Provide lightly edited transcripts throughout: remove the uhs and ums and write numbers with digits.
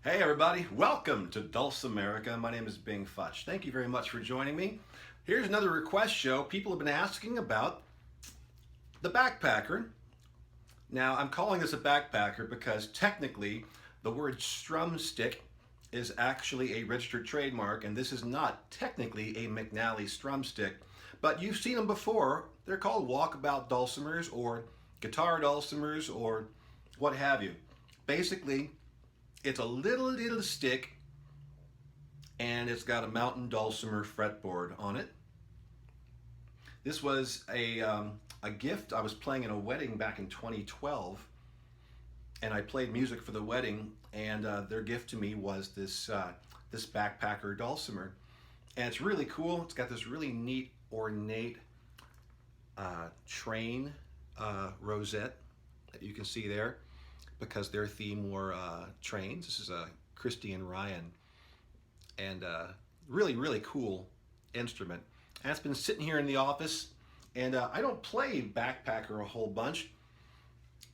Hey everybody, welcome to Dulcimerica. My name is Futch. Thank you very much for joining me. Here's another request show. People have been asking about the backpacker. Now I'm calling this a backpacker because technically the word strumstick is actually a registered trademark, and this is not technically a McNally strumstick, but you've seen them before. They're called Walkabout dulcimers or guitar dulcimers or what have you. Basically, it's a little stick, and it's got a mountain dulcimer fretboard on it. This was a gift. I was playing in a wedding back in 2012, and I played music for the wedding, and their gift to me was this backpacker dulcimer, and it's really cool. It's got this really neat ornate train rosette that you can see there, because their theme were trains. This is a Christy and Ryan, and really cool instrument. And it's been sitting here in the office, and I don't play backpacker a whole bunch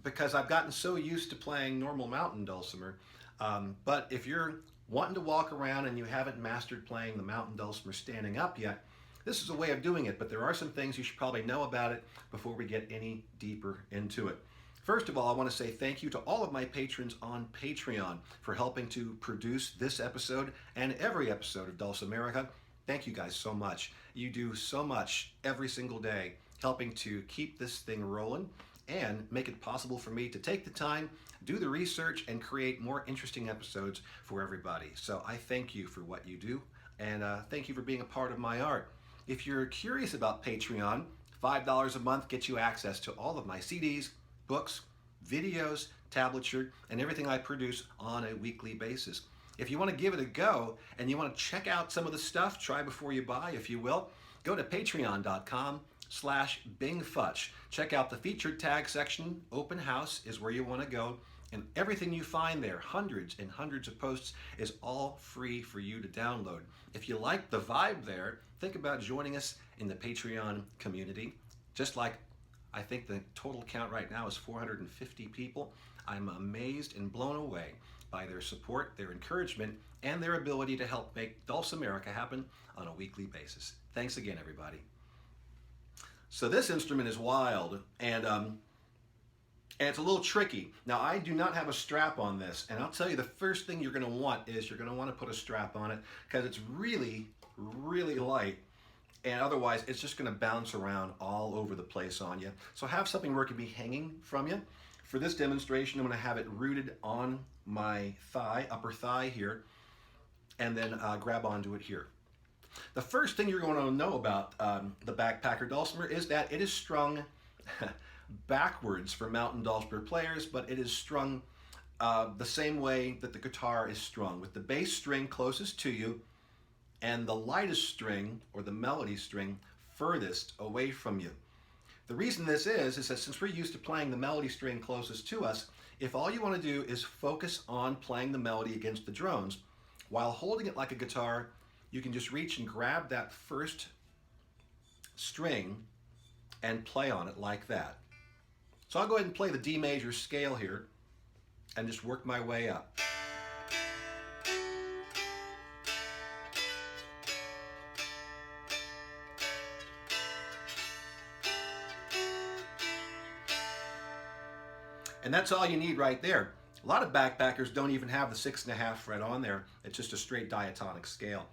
because I've gotten so used to playing normal mountain dulcimer. But if you're wanting to walk around and you haven't mastered playing the mountain dulcimer standing up yet, this is a way of doing it, but there are some things you should probably know about it before we get any deeper into it. First of all, I want to say thank you to all of my patrons on Patreon for helping to produce this episode and every episode of Dulcimerica. Thank you guys so much. You do so much every single day, helping to keep this thing rolling and make it possible for me to take the time, do the research, and create more interesting episodes for everybody. So I thank you for what you do, and thank you for being a part of my art. If you're curious about Patreon, $5 a month gets you access to all of my CDs, books, videos, tablature, and everything I produce on a weekly basis. If you want to give it a go and you want to check out some of the stuff, try before you buy, if you will, go to patreon.com/bingfutch. Check out the featured tag section. Open house is where you want to go, and everything you find there, hundreds and hundreds of posts, is all free for you to download. If you like the vibe there, think about joining us in the Patreon community. Just like I think the total count right now is 450 people. I'm amazed and blown away by their support, their encouragement, and their ability to help make Dulcimerica happen on a weekly basis. Thanks again, everybody. So this instrument is wild, and it's a little tricky. Now, I do not have a strap on this, and I'll tell you the first thing you're going to want is you're going to want to put a strap on it because it's really light, and otherwise it's just going to bounce around all over the place on you. So have something where it can be hanging from you. For this demonstration, I'm going to have it rooted on my thigh, upper thigh here, and then grab onto it here. The first thing you're going to know about the backpacker dulcimer is that it is strung backwards for mountain dulcimer players, but it is strung the same way that the guitar is strung, with the bass string closest to you and the lightest string, or the melody string, furthest away from you. The reason this is that since we're used to playing the melody string closest to us, if all you want to do is focus on playing the melody against the drones, while holding it like a guitar, you can just reach and grab that first string and play on it like that. So I'll go ahead and play the D major scale here and just work my way up. And that's all you need right there. A lot of backpackers don't even have the 6.5 fret on there. It's just a straight diatonic scale.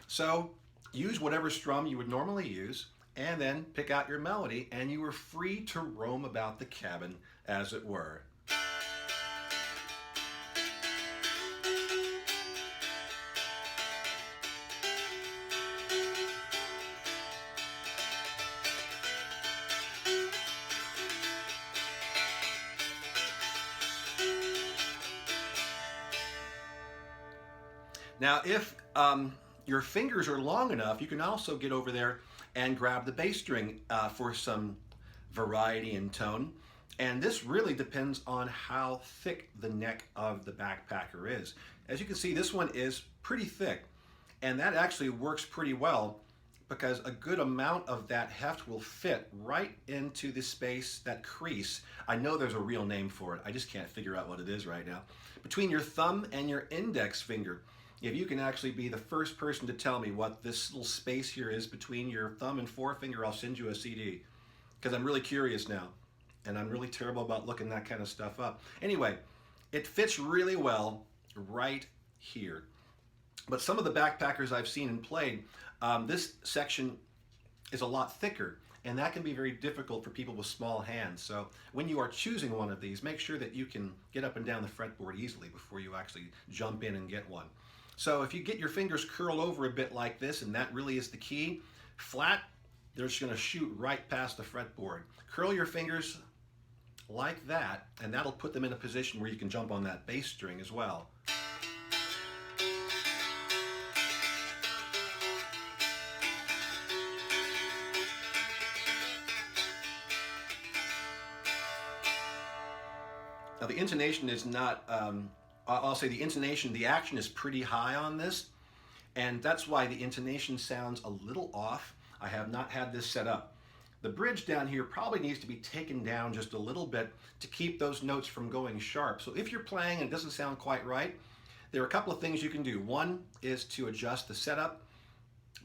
So use whatever strum you would normally use, and then pick out your melody, and you are free to roam about the cabin, as it were. Now, if your fingers are long enough, you can also get over there and grab the bass string for some variety in tone. And this really depends on how thick the neck of the backpacker is. As you can see, this one is pretty thick, and that actually works pretty well because a good amount of that heft will fit right into the space, that crease. I know there's a real name for it. I just can't figure out what it is right now. Between your thumb and your index finger. If you can actually be the first person to tell me what this little space here is between your thumb and forefinger, I'll send you a CD. Because I'm really curious now. And I'm really terrible about looking that kind of stuff up. Anyway, it fits really well right here. But some of the backpackers I've seen and played, this section is a lot thicker, and that can be very difficult for people with small hands. So when you are choosing one of these, make sure that you can get up and down the fretboard easily before you actually jump in and get one. So if you get your fingers curled over a bit like this, and that really is the key, flat, they're just going to shoot right past the fretboard. Curl your fingers like that, and that'll put them in a position where you can jump on that bass string as well. Now the intonation is not, I'll say the intonation, the action is pretty high on this, and that's why the intonation sounds a little off. I have not had this set up. The bridge down here probably needs to be taken down just a little bit to keep those notes from going sharp. So if you're playing and it doesn't sound quite right, there are a couple of things you can do. One is to adjust the setup,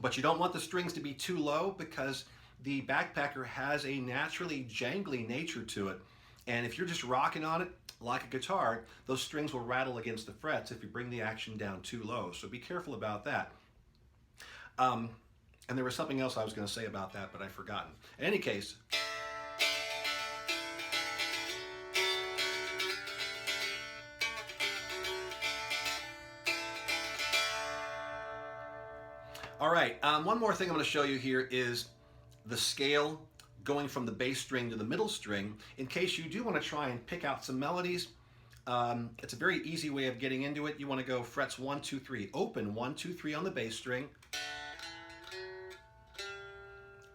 but you don't want the strings to be too low because the backpacker has a naturally jangly nature to it. And if you're just rocking on it like a guitar, those strings will rattle against the frets if you bring the action down too low. So be careful about that. And there was something else I was going to say about that, but I've forgotten. In any case, all right, one more thing I'm going to show you here is the scale going from the bass string to the middle string. In case you do want to try and pick out some melodies, it's a very easy way of getting into it. You want to go frets 1, 2, 3, open 1, 2, 3 on the bass string,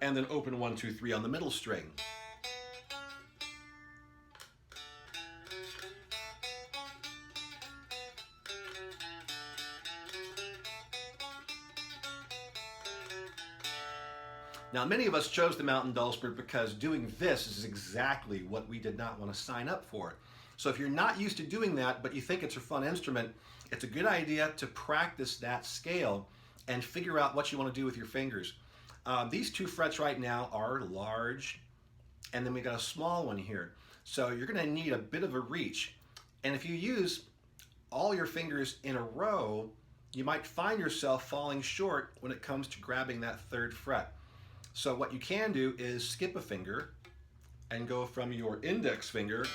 and then open 1, 2, 3 on the middle string. Now, many of us chose the Mountain Dulcimer because doing this is exactly what we did not want to sign up for. So if you're not used to doing that, but you think it's a fun instrument, it's a good idea to practice that scale and figure out what you want to do with your fingers. These two frets right now are large, and then we got a small one here. So you're going to need a bit of a reach. And if you use all your fingers in a row, you might find yourself falling short when it comes to grabbing that third fret. So what you can do is skip a finger and go from your index finger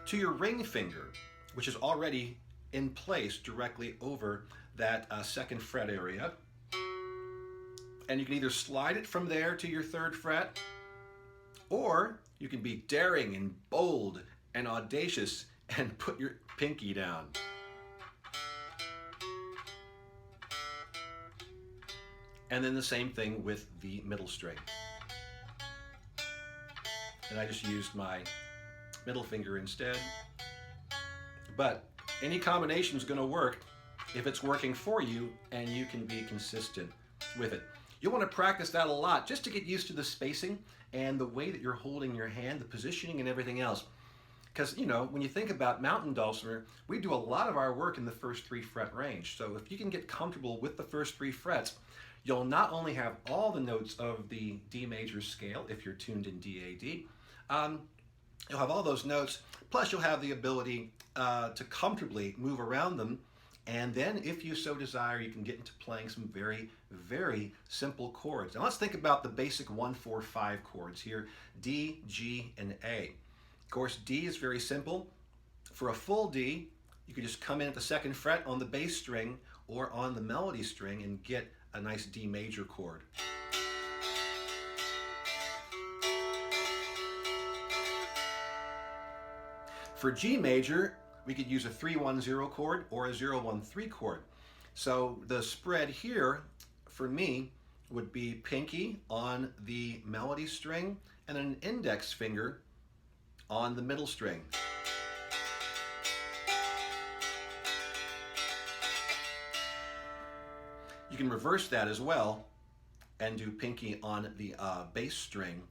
to your ring finger, which is already in place directly over that second fret area. And you can either slide it from there to your third fret, or you can be daring and bold and audacious and put your pinky down. And then the same thing with the middle string. And I just used my middle finger instead. But any combination is going to work if it's working for you and you can be consistent with it. You'll want to practice that a lot just to get used to the spacing and the way that you're holding your hand, the positioning and everything else. Because, you know, when you think about Mountain Dulcimer, we do a lot of our work in the first 3 fret range. So if you can get comfortable with the first 3 frets, you'll not only have all the notes of the D major scale if you're tuned in DAD, you'll have all those notes, plus you'll have the ability to comfortably move around them. And then if you so desire, you can get into playing some very, very simple chords. Now let's think about the basic 1, 4, 5 chords here, D, G, and A. Of course, D is very simple. For a full D, you can just come in at the 2nd fret on the bass string or on the melody string and get a nice D major chord. For G major, we could use a 3-1-0 chord or a 0-1-3 chord. So the spread here for me would be pinky on the melody string and an index finger on the middle string. You can reverse that as well and do pinky on the bass string,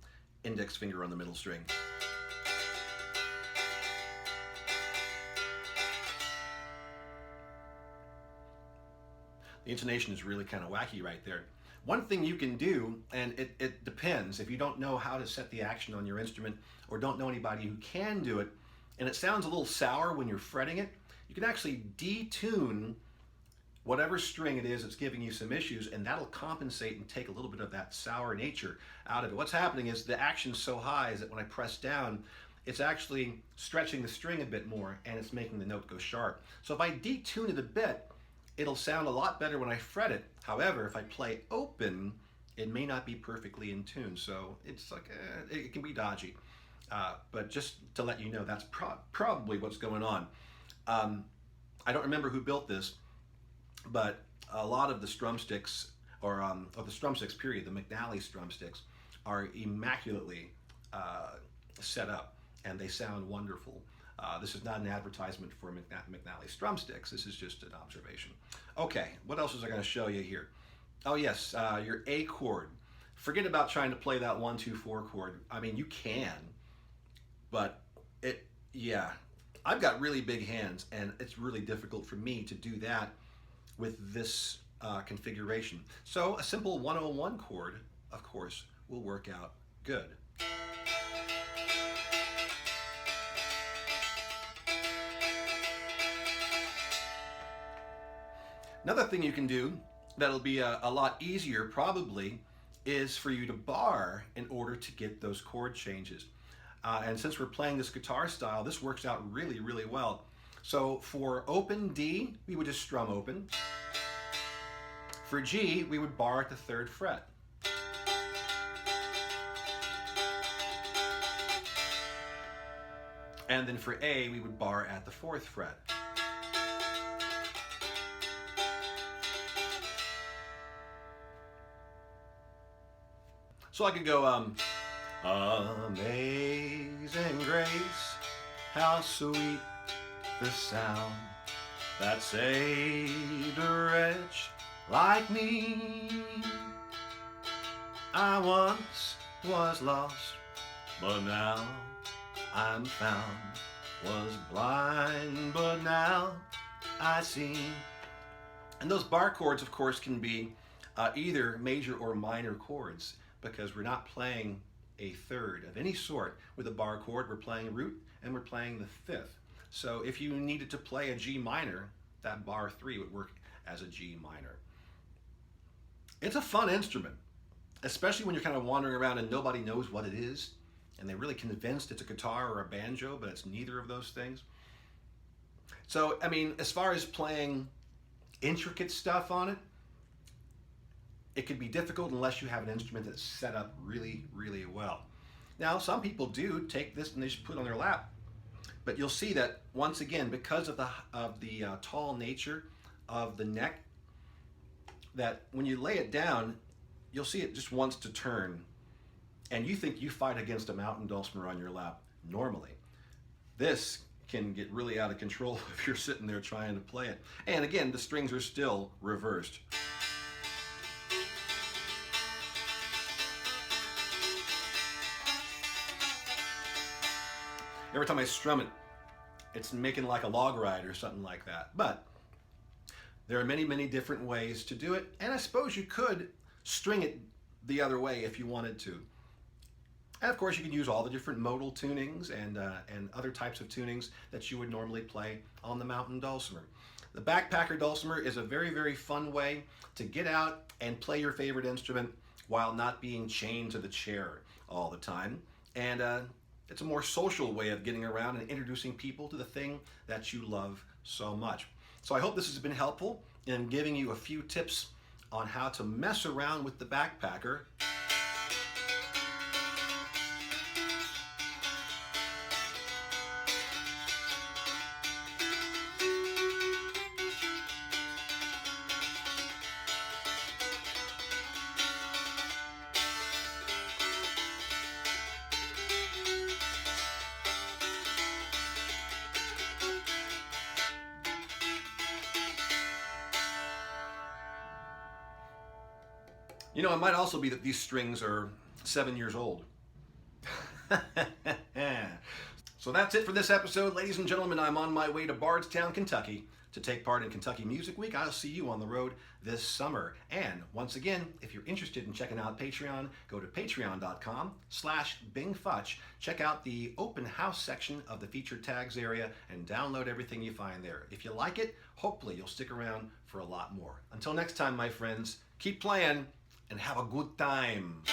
index finger on the middle string. The intonation is really kind of wacky right there. One thing you can do, and it depends, if you don't know how to set the action on your instrument or don't know anybody who can do it, and it sounds a little sour when you're fretting it, you can actually detune whatever string it is that's giving you some issues, and that'll compensate and take a little bit of that sour nature out of it. What's happening is the action's so high is that when I press down, it's actually stretching the string a bit more, and it's making the note go sharp. So if I detune it a bit, it'll sound a lot better when I fret it. However, if I play open, it may not be perfectly in tune. So it's like, it can be dodgy. But just to let you know, that's probably what's going on. I don't remember who built this, but a lot of the strumsticks, or of the strumsticks period, the McNally strumsticks, are immaculately set up, and they sound wonderful. This is not an advertisement for McNally strumsticks. This is just an observation. Okay, what else was I going to show you here? Oh yes, your A chord. Forget about trying to play that 1, 2, 4 chord. I mean, you can, but yeah, I've got really big hands, and it's really difficult for me to do that with this configuration. So a simple 101 chord, of course, will work out good. Another thing you can do that'll be a lot easier probably is for you to bar in order to get those chord changes. And since we're playing this guitar style, this works out really, really well. So for open D, we would just strum open. For G, we would bar at the 3rd fret. And then for A, we would bar at the 4th fret. So I could go, Amazing grace, how sweet the sound that saved a wretch like me. I once was lost, but now I'm found. Was blind, but now I see. And those bar chords, of course, can be either major or minor chords, because we're not playing a third of any sort with a bar chord. We're playing root, and we're playing the 5th. So if you needed to play a G minor, that bar 3 would work as a G minor. It's a fun instrument, especially when you're kind of wandering around and nobody knows what it is, and they're really convinced it's a guitar or a banjo, but it's neither of those things. So, I mean, as far as playing intricate stuff on it, it could be difficult unless you have an instrument that's set up really, really well. Now, some people do take this and they just put it on their lap, but you'll see that once again, because of the tall nature of the neck, that when you lay it down, you'll see it just wants to turn, and you think you fight against a mountain dulcimer on your lap normally. This can get really out of control if you're sitting there trying to play it. And again, the strings are still reversed. Every time I strum it, it's making like a log ride or something like that. But there are many, many different ways to do it, and I suppose you could string it the other way if you wanted to. And of course, you can use all the different modal tunings and other types of tunings that you would normally play on the mountain dulcimer. The backpacker dulcimer is a very, very fun way to get out and play your favorite instrument while not being chained to the chair all the time. And it's a more social way of getting around and introducing people to the thing that you love so much. So I hope this has been helpful in giving you a few tips on how to mess around with the backpacker. You know, it might also be that these strings are 7 years old. So that's it for this episode. Ladies and gentlemen, I'm on my way to Bardstown, Kentucky to take part in Kentucky Music Week. I'll see you on the road this summer. And once again, if you're interested in checking out Patreon, go to patreon.com/BingFutch. Check out the open house section of the featured tags area and download everything you find there. If you like it, hopefully you'll stick around for a lot more. Until next time, my friends, keep playing and have a good time.